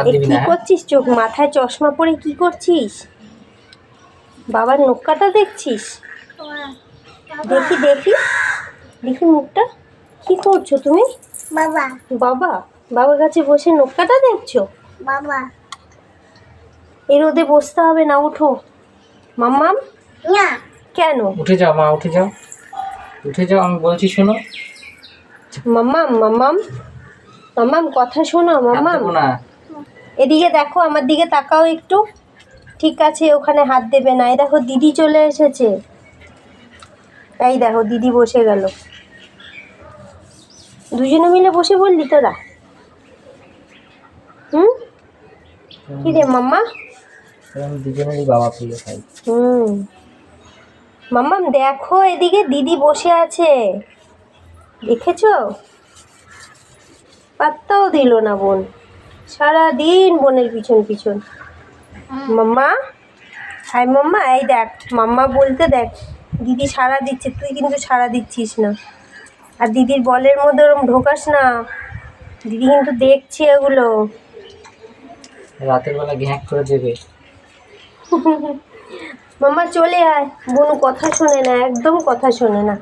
কি করছিস? চোখ মাথায় চশমা পরে কি করছিস? বাবার নখ কাটা দেখছিস? দেখি দেখি দেখি মুখটা। কি করছো তুমি? বাবা বাবা বাবার কাছে বসে নখ কাটা দেখছো? বাবা এই রোদে বসতে হবে না, ওঠো। মাম্মাম না কেন? উঠে যাও মা, উঠে যাও, উঠে যাও, আমি বলছি শোনো। মাম্মাম মাম্মাম মাম্মাম কথা শোনো মাম্মাম। না এদিকে দেখো, আমার দিকে তাকাও একটু। ঠিক আছে, ওখানে হাত দেবে না। এই দেখো দিদি চলে এসেছে। এই দেখো দিদি বসে গেল। দুজনে মিলে বসে বললি তোরা? হুম, কি রে মাম্মা? আমি দুজনেরই বাবা প্রিয় খাই। মাম্মাম দেখো, এদিকে দিদি বসে আছে, দেখেছো? পাত্তাও দিল না বোন, সারাদিন বোনের পিছন পিছন। মাম্মা হাই মাম্মা, এই দেখ মাম্মা বলতে দেখ, দিদি সাড়া দিচ্ছে, তুই কিন্তু সাড়া দিচ্ছিস না। আর দিদির বলের মধ্যে ওরম ঢোকাস না, দিদি কিন্তু দেখছে এগুলো। রাতের বেলা ঘ্যাঁক করে দেবে। মাম্মা চলে আয়, বোন কথা শোনে না, একদম কথা শোনে না।